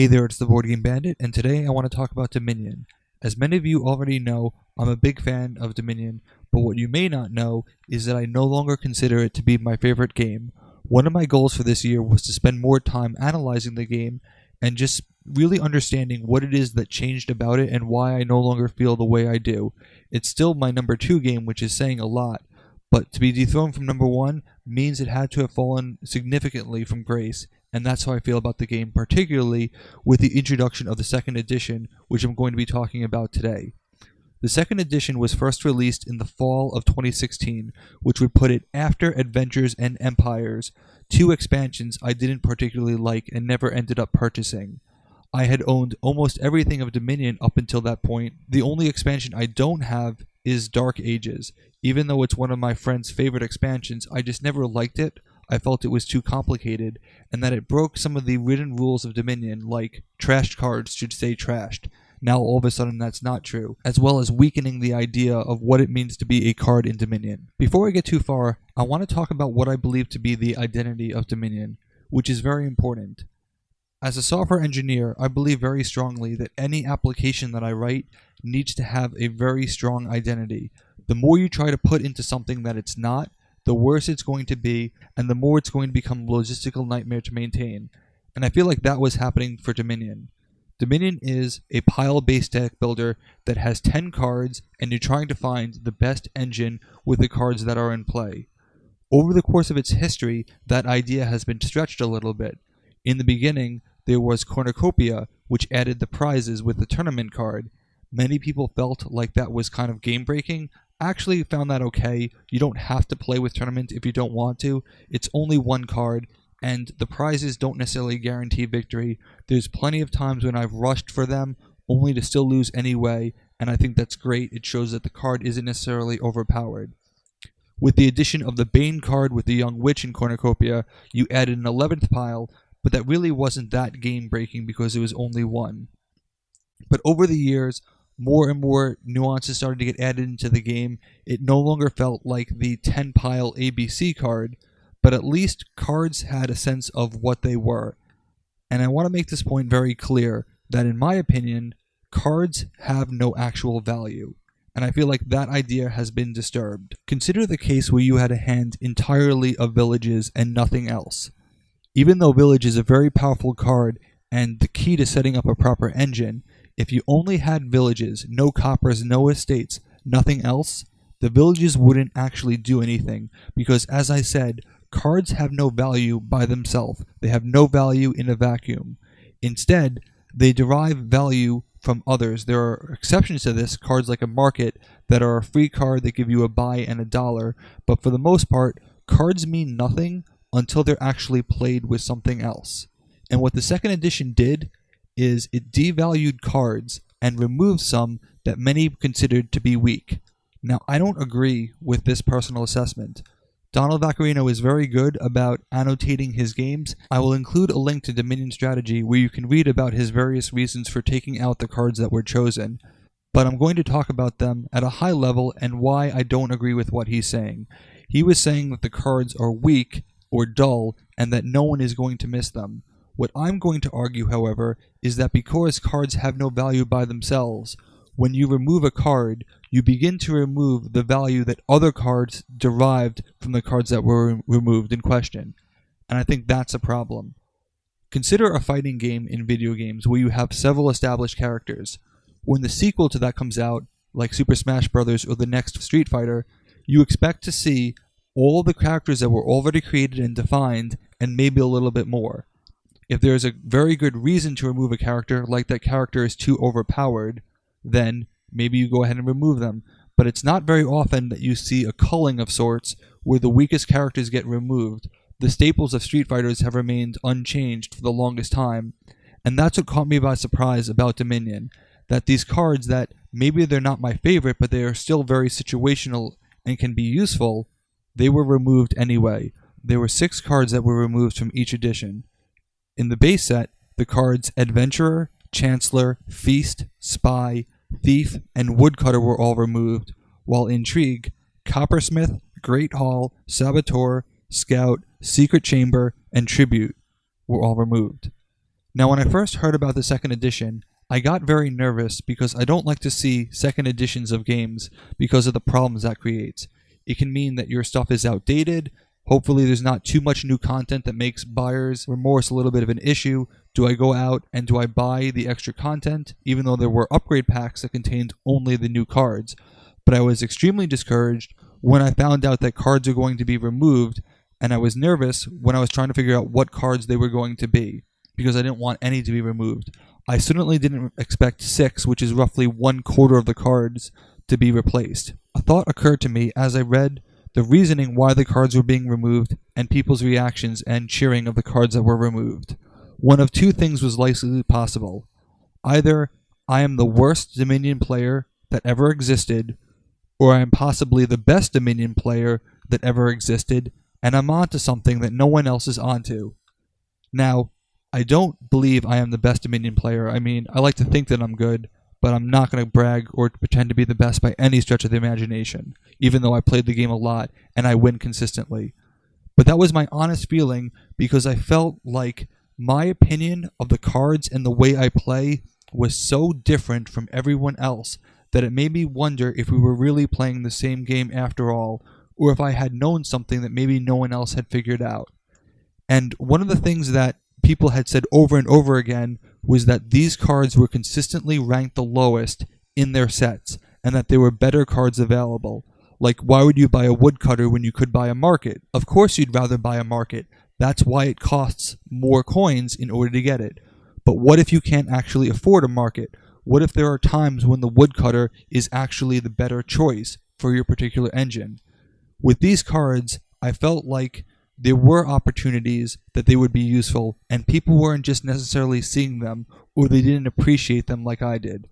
Hey there, it's the Board Game Bandit, and today I want to talk about Dominion. As many of you already know, I'm a big fan of Dominion, but what you may not know is that I no longer consider it to be my favorite game. One of my goals for this year was to spend more time analyzing the game and just really understanding what it is that changed about it and why I no longer feel the way I do. It's still my number 2 game, which is saying a lot, but to be dethroned from number 1 means it had to have fallen significantly from grace. And that's how I feel about the game, particularly with the introduction of the second edition, which I'm going to be talking about today. The second edition was first released in the fall of 2016, which would put it after Adventures and Empires, 2 expansions I didn't particularly like and never ended up purchasing. I had owned almost everything of Dominion up until that point. The only expansion I don't have is Dark Ages. Even though it's one of my friend's favorite expansions, I just never liked it. I felt it was too complicated, and that it broke some of the written rules of Dominion, like trashed cards should stay trashed. Now all of a sudden that's not true, as well as weakening the idea of what it means to be a card in Dominion. Before I get too far, I want to talk about what I believe to be the identity of Dominion, which is very important. As a software engineer, I believe very strongly that any application that I write needs to have a very strong identity. The more you try to put into something that it's not, the worse it's going to be, and the more it's going to become a logistical nightmare to maintain. And I feel like that was happening for Dominion. Dominion is a pile-based deck builder that has 10 cards, and you're trying to find the best engine with the cards that are in play. Over the course of its history, that idea has been stretched a little bit. In the beginning, there was Cornucopia, which added the prizes with the tournament card. Many people felt like that was kind of game-breaking. I actually found that okay. You don't have to play with tournament if you don't want to. It's only one card, and the prizes don't necessarily guarantee victory. There's plenty of times when I've rushed for them, only to still lose anyway, and I think that's great. It shows that the card isn't necessarily overpowered. With the addition of the Bane card with the Young Witch in Cornucopia, you added an 11th pile, but that really wasn't that game-breaking because it was only one. But over the years, more and more nuances started to get added into the game. It no longer felt like the 10-pile ABC card, but at least cards had a sense of what they were. And I want to make this point very clear, that in my opinion, cards have no actual value. And I feel like that idea has been disturbed. Consider the case where you had a hand entirely of villages and nothing else. Even though village is a very powerful card and the key to setting up a proper engine, if you only had villages, no coppers, no estates, nothing else, the villages wouldn't actually do anything because, as I said, cards have no value by themselves. They have no value in a vacuum. Instead, they derive value from others. There are exceptions to this, cards like a market that are a free card that give you a buy and a dollar, but for the most part, cards mean nothing until they're actually played with something else. And what the second edition did is it devalued cards and removed some that many considered to be weak. Now, I don't agree with this personal assessment. Donald Vaccarino is very good about annotating his games. I will include a link to Dominion Strategy where you can read about his various reasons for taking out the cards that were chosen. But I'm going to talk about them at a high level and why I don't agree with what he's saying. He was saying that the cards are weak or dull and that no one is going to miss them. What I'm going to argue, however, is that because cards have no value by themselves, when you remove a card, you begin to remove the value that other cards derived from the cards that were removed in question. And I think that's a problem. Consider a fighting game in video games where you have several established characters. When the sequel to that comes out, like Super Smash Bros. Or the next Street Fighter, you expect to see all the characters that were already created and defined, and maybe a little bit more. If there's a very good reason to remove a character, like that character is too overpowered, then maybe you go ahead and remove them. But it's not very often that you see a culling of sorts where the weakest characters get removed. The staples of Street Fighters have remained unchanged for the longest time. And that's what caught me by surprise about Dominion. That these cards that maybe they're not my favorite, but they are still very situational and can be useful, they were removed anyway. There were 6 cards that were removed from each edition. In the base set, the cards Adventurer, Chancellor, Feast, Spy, Thief, and Woodcutter were all removed, while Intrigue, Coppersmith, Great Hall, Saboteur, Scout, Secret Chamber, and Tribute were all removed. Now, when I first heard about the second edition, I got very nervous because I don't like to see second editions of games because of the problems that creates. It can mean that your stuff is outdated. Hopefully there's not too much new content that makes buyer's remorse a little bit of an issue. Do I go out and do I buy the extra content, even though there were upgrade packs that contained only the new cards? But I was extremely discouraged when I found out that cards are going to be removed, and I was nervous when I was trying to figure out what cards they were going to be, because I didn't want any to be removed. I certainly didn't expect 6, which is roughly 1/4 of the cards, to be replaced. A thought occurred to me as I read the reasoning why the cards were being removed and people's reactions and cheering of the cards that were removed. One of two things was likely possible. Either I am the worst Dominion player that ever existed, or I am possibly the best Dominion player that ever existed, and I'm onto something that no one else is onto. Now, I don't believe I am the best Dominion player. I mean, I like to think that I'm good, but I'm not going to brag or pretend to be the best by any stretch of the imagination, even though I played the game a lot and I win consistently. But that was my honest feeling because I felt like my opinion of the cards and the way I play was so different from everyone else that it made me wonder if we were really playing the same game after all, or if I had known something that maybe no one else had figured out. And one of the things that people had said over and over again was that these cards were consistently ranked the lowest in their sets, and that there were better cards available. Like, why would you buy a woodcutter when you could buy a market? Of course you'd rather buy a market. That's why it costs more coins in order to get it. But what if you can't actually afford a market? What if there are times when the woodcutter is actually the better choice for your particular engine? With these cards, I felt like there were opportunities that they would be useful, and people weren't just necessarily seeing them, or they didn't appreciate them like I did.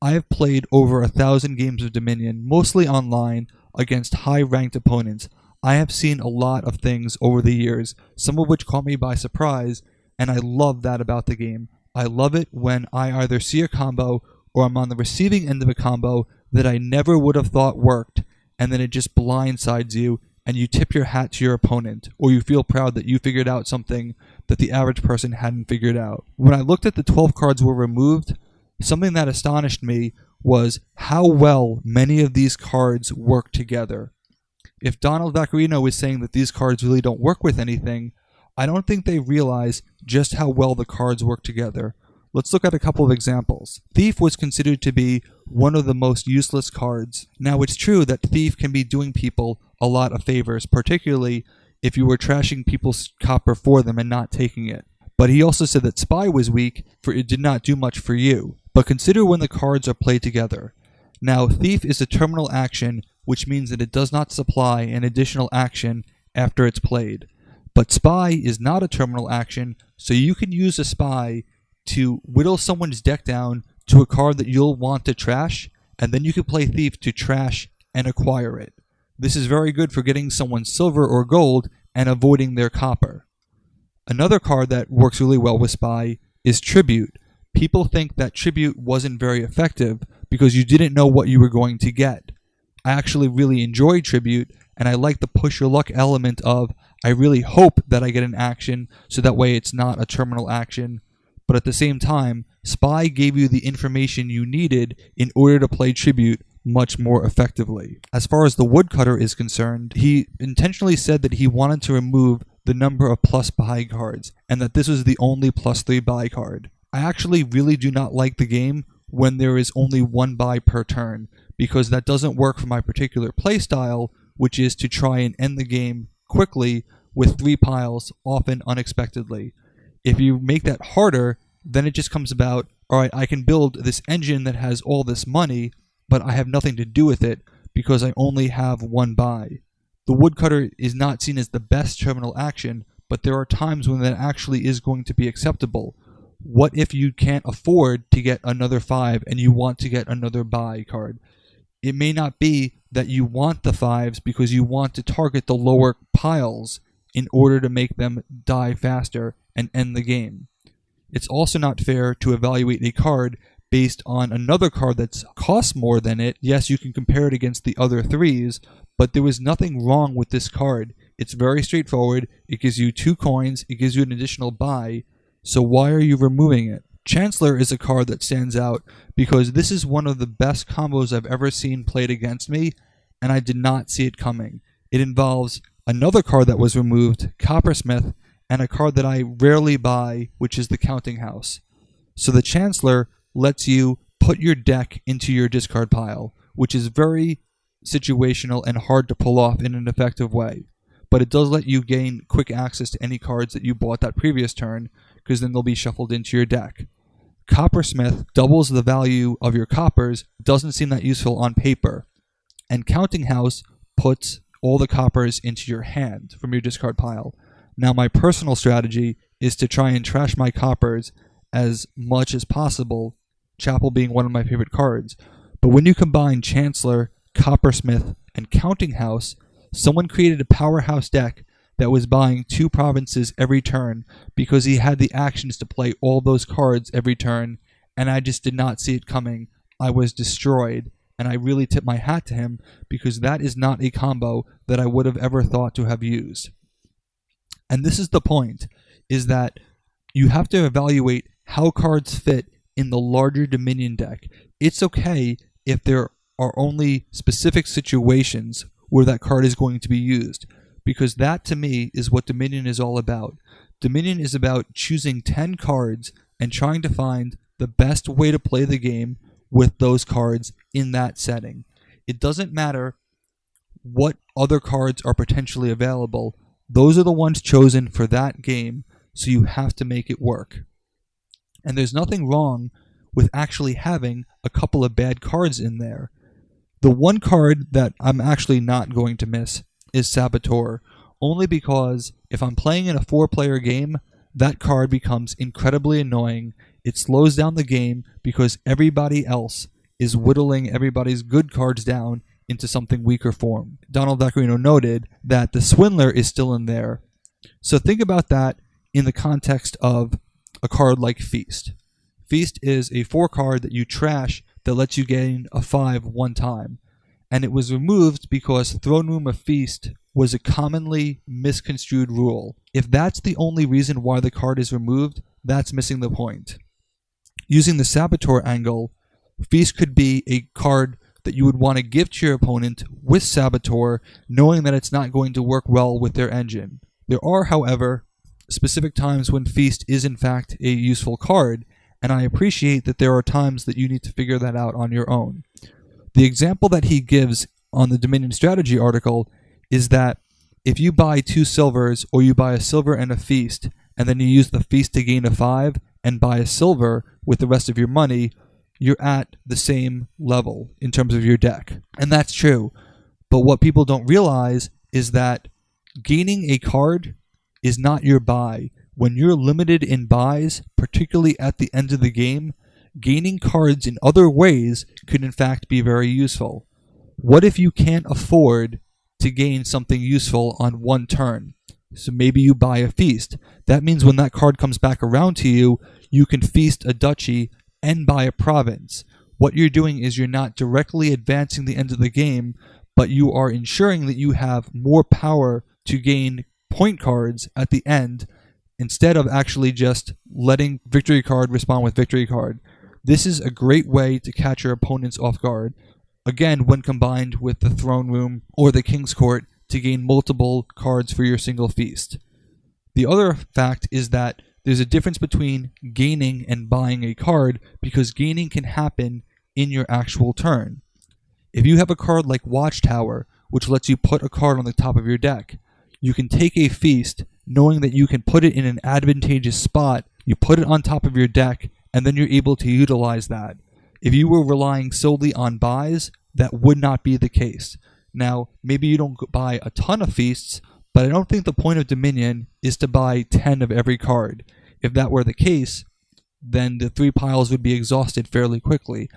I have played over 1,000 games of Dominion, mostly online, against high-ranked opponents. I have seen a lot of things over the years, some of which caught me by surprise, and I love that about the game. I love it when I either see a combo, or I'm on the receiving end of a combo that I never would have thought worked, and then it just blindsides you, and you tip your hat to your opponent, or you feel proud that you figured out something that the average person hadn't figured out. When I looked at the 12 cards were removed, something that astonished me was how well many of these cards work together. If Donald Vaccarino is saying that these cards really don't work with anything, I don't think they realize just how well the cards work together. Let's look at a couple of examples. Thief was considered to be one of the most useless cards. Now, it's true that Thief can be doing people a lot of favors, particularly if you were trashing people's copper for them and not taking it. But he also said that Spy was weak, for it did not do much for you. But consider when the cards are played together. Now, Thief is a terminal action, which means that it does not supply an additional action after it's played. But Spy is not a terminal action, so you can use a Spy to whittle someone's deck down to a card that you'll want to trash, and then you can play Thief to trash and acquire it. This is very good for getting someone silver or gold and avoiding their copper. Another card that works really well with Spy is Tribute. People think that Tribute wasn't very effective because you didn't know what you were going to get. I actually really enjoy Tribute, and I like the push your luck element of I really hope that I get an action so that way it's not a terminal action. But at the same time, Spy gave you the information you needed in order to play Tribute much more effectively. As far as the woodcutter is concerned, he intentionally said that he wanted to remove the number of plus buy cards, and that this was the only +3 buy card. I actually really do not like the game when there is only one buy per turn, because that doesn't work for my particular playstyle, which is to try and end the game quickly with 3 piles, often unexpectedly. If you make that harder, then it just comes about, alright, I can build this engine that has all this money, but I have nothing to do with it because I only have 1 buy. The woodcutter is not seen as the best terminal action, but there are times when that actually is going to be acceptable. What if you can't afford to get another 5 and you want to get another buy card? It may not be that you want the 5s because you want to target the lower piles in order to make them die faster and end the game. It's also not fair to evaluate a card based on another card that costs more than it. Yes, you can compare it against the other 3s, but there was nothing wrong with this card. It's very straightforward. It gives you 2 coins. It gives you an additional buy. So why are you removing it? Chancellor is a card that stands out because this is one of the best combos I've ever seen played against me, and I did not see it coming. It involves another card that was removed, Coppersmith, and a card that I rarely buy, which is the Counting House. So the Chancellor lets you put your deck into your discard pile, which is very situational and hard to pull off in an effective way. But it does let you gain quick access to any cards that you bought that previous turn, because then they'll be shuffled into your deck. Coppersmith doubles the value of your coppers, doesn't seem that useful on paper. And Counting House puts all the coppers into your hand from your discard pile. Now my personal strategy is to try and trash my coppers as much as possible, Chapel being one of my favorite cards. But when you combine Chancellor, Coppersmith, and Counting House, someone created a powerhouse deck that was buying 2 provinces every turn because he had the actions to play all those cards every turn, and I just did not see it coming. I was destroyed, and I really tip my hat to him because that is not a combo that I would have ever thought to have used. And this is the point, is that you have to evaluate how cards fit in the larger Dominion deck. It's okay if there are only specific situations where that card is going to be used, because that to me is what Dominion is all about. Dominion is about choosing 10 cards and trying to find the best way to play the game with those cards in that setting. It doesn't matter what other cards are potentially available. Those are the ones chosen for that game, so you have to make it work. And there's nothing wrong with actually having a couple of bad cards in there. The one card that I'm actually not going to miss is Saboteur, only because if I'm playing in a 4-player game, that card becomes incredibly annoying. It slows down the game because everybody else is whittling everybody's good cards down into something weaker form. Donald Vaccarino noted that the Swindler is still in there. So think about that in the context of a card like Feast. Feast is a 4 card that you trash that lets you gain a 5 one time. And it was removed because Throne Room of Feast was a commonly misconstrued rule. If that's the only reason why the card is removed, that's missing the point. Using the Saboteur angle, Feast could be a card that you would want to give to your opponent with Saboteur, knowing that it's not going to work well with their engine. There are, however, specific times when Feast is in fact a useful card, and I appreciate that there are times that you need to figure that out on your own. The example that he gives on the Dominion Strategy article is that if you buy 2 silvers, or you buy a silver and a Feast, and then you use the Feast to gain a 5 and buy a silver with the rest of your money, you're at the same level in terms of your deck. And that's true. But what people don't realize is that gaining a card is not your buy. When you're limited in buys, particularly at the end of the game, gaining cards in other ways could in fact be very useful. What if you can't afford to gain something useful on one turn? So maybe you buy a Feast. That means when that card comes back around to you, you can feast a duchy and buy a province. What you're doing is you're not directly advancing the end of the game, but you are ensuring that you have more power to gain point cards at the end, instead of actually just letting victory card respond with victory card. This is a great way to catch your opponents off guard, again when combined with the Throne Room or the King's Court to gain multiple cards for your single feast. The other fact is that there's a difference between gaining and buying a card, because gaining can happen in your actual turn. If you have a card like Watchtower, which lets you put a card on the top of your deck, you can take a feast knowing that you can put it in an advantageous spot, you put it on top of your deck, and then you're able to utilize that. If you were relying solely on buys, that would not be the case. Now, maybe you don't buy a ton of feasts, but I don't think the point of Dominion is to buy 10 of every card. If that were the case, then the 3 piles would be exhausted fairly quickly.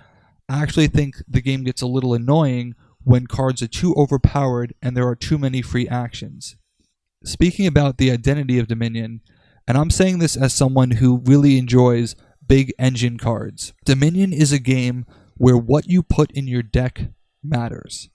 I actually think the game gets a little annoying when cards are too overpowered and there are too many free actions. Speaking about the identity of Dominion, and I'm saying this as someone who really enjoys big engine cards, Dominion is a game where what you put in your deck matters.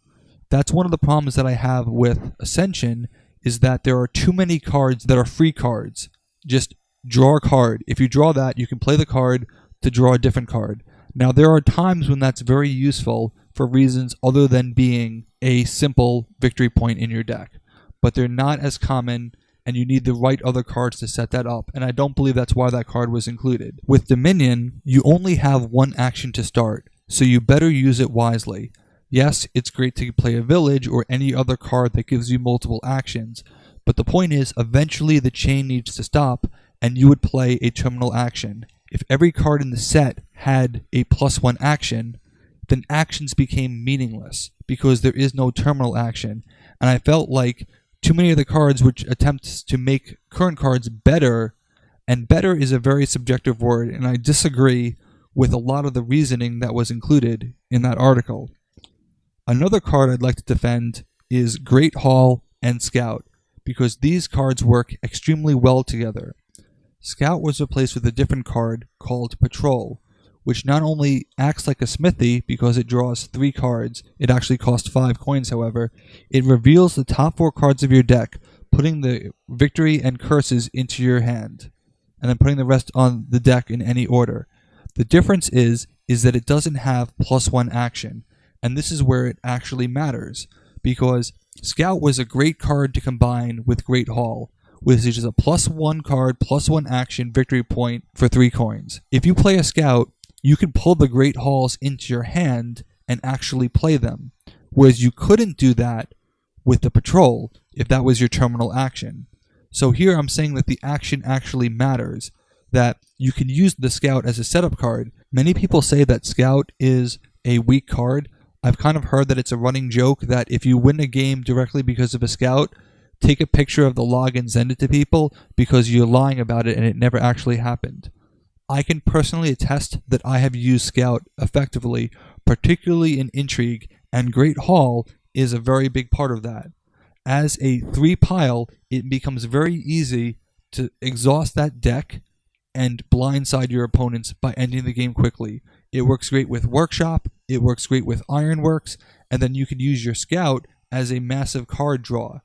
That's one of the problems that I have with Ascension, is that there are too many cards that are free cards, just draw a card. If you draw that, you can play the card to draw a different card. Now, there are times when that's very useful for reasons other than being a simple victory point in your deck, but they're not as common, and you need the right other cards to set that up, and I don't believe that's why that card was included. With Dominion, you only have one action to start, so you better use it wisely. Yes, it's great to play a village or any other card that gives you multiple actions, but the point is, eventually the chain needs to stop, and you would play a terminal action. If every card in the set had a +1 action, then actions became meaningless, because there is no terminal action, and I felt like too many of the cards which attempt to make current cards better, and better is a very subjective word, and I disagree with a lot of the reasoning that was included in that article. Another card I'd like to defend is Great Hall and Scout, because these cards work extremely well together. Scout was replaced with a different card called Patrol, which not only acts like a smithy because it draws 3 cards, it actually costs 5 coins however, it reveals the top 4 cards of your deck, putting the victory and curses into your hand, and then putting the rest on the deck in any order. The difference is that it doesn't have +1 action, and this is where it actually matters, because Scout was a great card to combine with Great Hall, which is a +1 card, +1 action victory point for 3 coins. If you play a Scout, you can pull the Great Halls into your hand and actually play them, whereas you couldn't do that with the Patrol if that was your terminal action. So here I'm saying that the action actually matters, that you can use the Scout as a setup card. Many people say that Scout is a weak card. I've kind of heard that it's a running joke that if you win a game directly because of a Scout, take a picture of the log and send it to people because you're lying about it and it never actually happened. I can personally attest that I have used Scout effectively, particularly in Intrigue, and Great Hall is a very big part of that. As a 3 pile, it becomes very easy to exhaust that deck and blindside your opponents by ending the game quickly. It works great with Workshop, it works great with Ironworks, and then you can use your Scout as a massive card draw.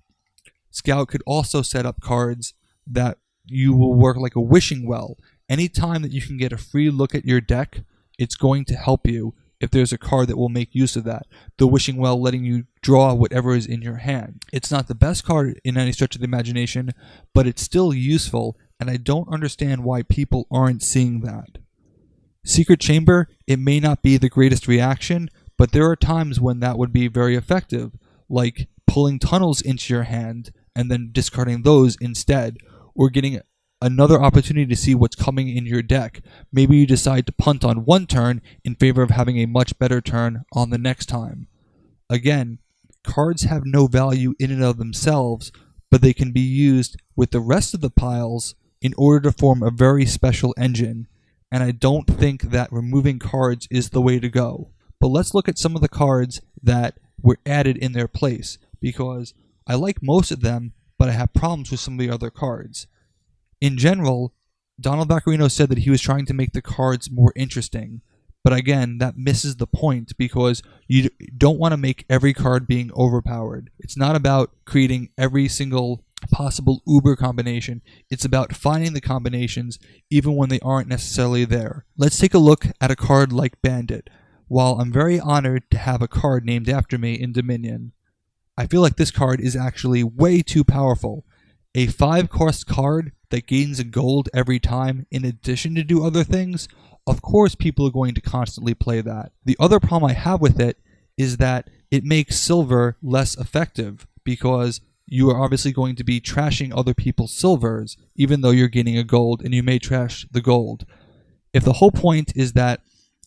Scout could also set up cards that you will work like a wishing well. Anytime that you can get a free look at your deck, it's going to help you if there's a card that will make use of that. The wishing well letting you draw whatever is in your hand. It's not the best card in any stretch of the imagination, but it's still useful, and I don't understand why people aren't seeing that. Secret Chamber, it may not be the greatest reaction, but there are times when that would be very effective, like pulling tunnels into your hand and then discarding those instead, or getting another opportunity to see what's coming in your deck. Maybe you decide to punt on one turn in favor of having a much better turn on the next time. Again, cards have no value in and of themselves, but they can be used with the rest of the piles in order to form a very special engine, and I don't think that removing cards is the way to go. But let's look at some of the cards that were added in their place, because I like most of them, but I have problems with some of the other cards. In general, Donald Vaccarino said that he was trying to make the cards more interesting, but again, that misses the point because you don't want to make every card being overpowered. It's not about creating every single possible uber combination. It's about finding the combinations even when they aren't necessarily there. Let's take a look at a card like Bandit. While I'm very honored to have a card named after me in Dominion, I feel like this card is actually way too powerful. A 5-cost card that gains a gold every time in addition to do other things, of course people are going to constantly play that. The other problem I have with it is that it makes silver less effective because you are obviously going to be trashing other people's silvers even though you're gaining a gold and you may trash the gold. If the whole point is that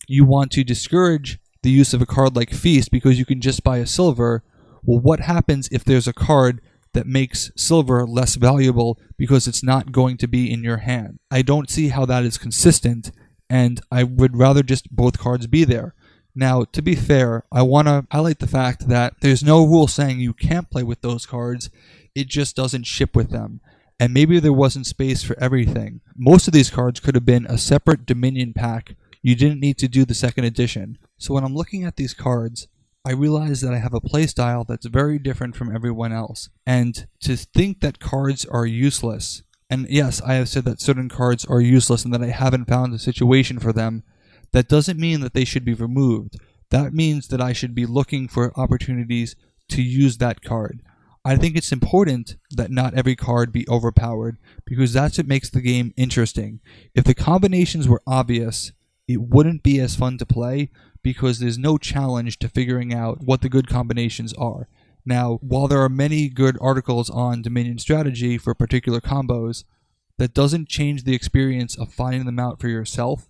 you want to discourage the use of a card like Feast because you can just buy a silver, well, what happens if there's a card that makes silver less valuable because it's not going to be in your hand? I don't see how that is consistent, and I would rather just both cards be there. Now, to be fair, I want to highlight the fact that there's no rule saying you can't play with those cards, it just doesn't ship with them. And maybe there wasn't space for everything. Most of these cards could have been a separate Dominion pack. You didn't need to do the second edition. So when I'm looking at these cards, I realize that I have a playstyle that's very different from everyone else. And to think that cards are useless And yes, I have said that certain cards are useless and that I haven't found a situation for them. That doesn't mean that they should be removed. That means that I should be looking for opportunities to use that card. I think it's important that not every card be overpowered, because that's what makes the game interesting. If the combinations were obvious, it wouldn't be as fun to play, because there's no challenge to figuring out what the good combinations are. Now, while there are many good articles on Dominion strategy for particular combos, that doesn't change the experience of finding them out for yourself.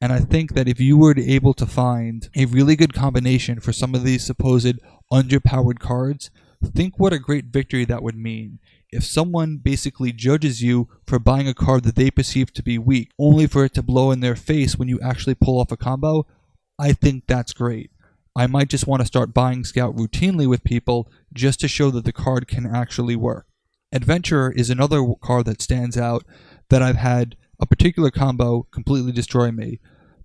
And I think that if you were able to find a really good combination for some of these supposed underpowered cards, think what a great victory that would mean. If someone basically judges you for buying a card that they perceive to be weak, only for it to blow in their face when you actually pull off a combo, I think that's great. I might just want to start buying Scout routinely with people just to show that the card can actually work. Adventurer is another card that stands out that I've had a particular combo completely destroy me.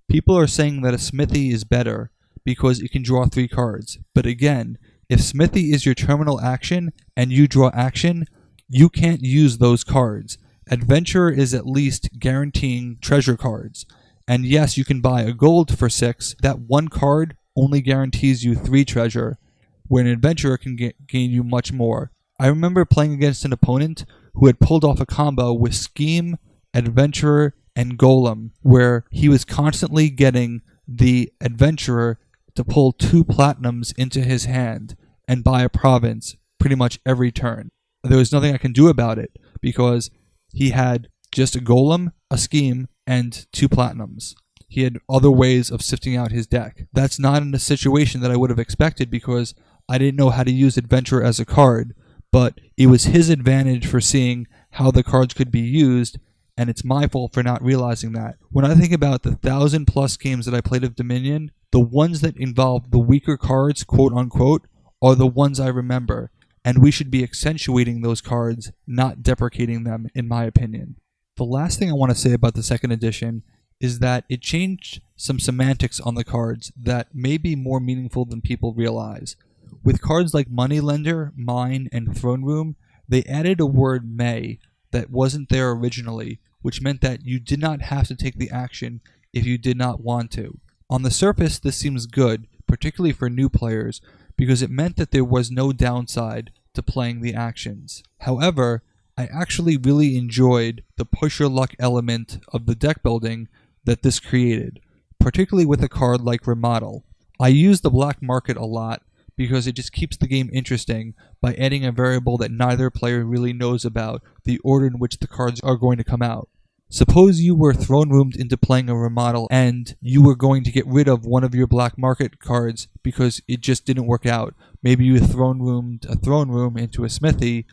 People are saying that a Smithy is better because it can draw 3 cards. But again, if Smithy is your terminal action and you draw action, you can't use those cards. Adventurer is at least guaranteeing treasure cards. And yes, you can buy a gold for 6. That one card only guarantees you 3 treasure, where an adventurer can gain you much more. I remember playing against an opponent who had pulled off a combo with Scheme, Adventurer, and Golem, where he was constantly getting the adventurer to pull 2 platinums into his hand and buy a province pretty much every turn. There was nothing I can do about it, because he had just a Golem, a Scheme, and 2 platinums. He had other ways of sifting out his deck. That's not in a situation that I would have expected, because I didn't know how to use Adventurer as a card, but it was his advantage for seeing how the cards could be used, and it's my fault for not realizing that. When I think about the 1,000+ games that I played of Dominion, the ones that involve the weaker cards, quote unquote, are the ones I remember, and we should be accentuating those cards, not deprecating them, in my opinion. The last thing I want to say about the second edition is that it changed some semantics on the cards that may be more meaningful than people realize. With cards like Moneylender, Mine, and Throne Room, they added a word may that wasn't there originally, which meant that you did not have to take the action if you did not want to. On the surface, this seems good, particularly for new players, because it meant that there was no downside to playing the actions. However, I actually really enjoyed the push your luck element of the deck building that this created, particularly with a card like Remodel. I use the black market a lot because it just keeps the game interesting by adding a variable that neither player really knows about, the order in which the cards are going to come out. Suppose you were throne roomed into playing a Remodel and you were going to get rid of one of your black market cards because it just didn't work out. Maybe you throne roomed a throne room into a smithy,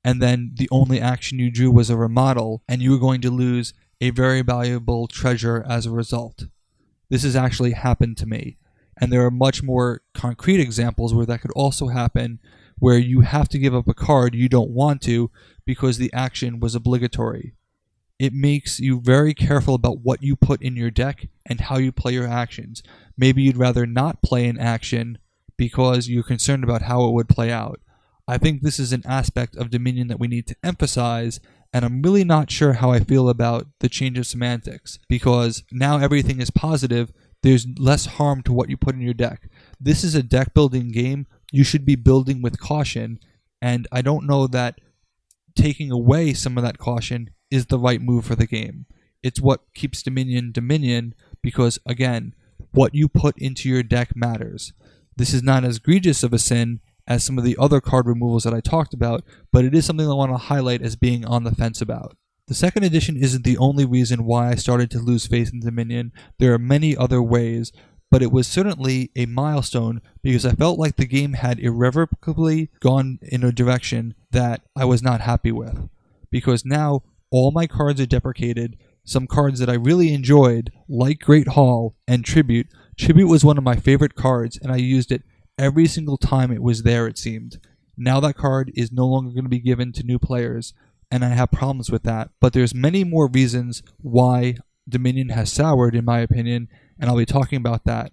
and then the only action you drew was a Remodel, and you were going to lose a very valuable treasure as a result. This has actually happened to me, and there are much more concrete examples where that could also happen, where you have to give up a card you don't want to because the action was obligatory. It makes you very careful about what you put in your deck and how you play your actions. Maybe you'd rather not play an action because you're concerned about how it would play out. I think this is an aspect of Dominion that we need to emphasize, and I'm really not sure how I feel about the change of semantics, because now everything is positive. There's less harm to what you put in your deck. This is a deck building game. You should be building with caution, and I don't know that taking away some of that caution is the right move for the game. It's what keeps Dominion Dominion, because again, what you put into your deck matters. This is not as egregious of a sin as some of the other card removals that I talked about, but it is something I want to highlight as being on the fence about. The second edition isn't the only reason why I started to lose faith in Dominion. There are many other ways, but it was certainly a milestone because I felt like the game had irrevocably gone in a direction that I was not happy with. Because now all my cards are deprecated. Some cards that I really enjoyed, like Great Hall and Tribute. Tribute was one of my favorite cards, and I used it every single time it was there, it seemed. Now that card is no longer going to be given to new players, and I have problems with that. But there's many more reasons why Dominion has soured, in my opinion, and I'll be talking about that.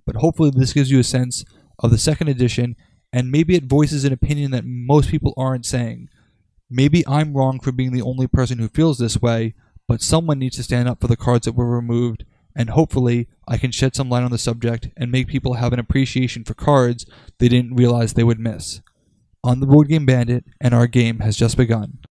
But hopefully this gives you a sense of the second edition, and maybe it voices an opinion that most people aren't saying. Maybe I'm wrong for being the only person who feels this way, but someone needs to stand up for the cards that were removed, and hopefully I can shed some light on the subject and make people have an appreciation for cards they didn't realize they would miss. On the board game Bandit, and our game has just begun.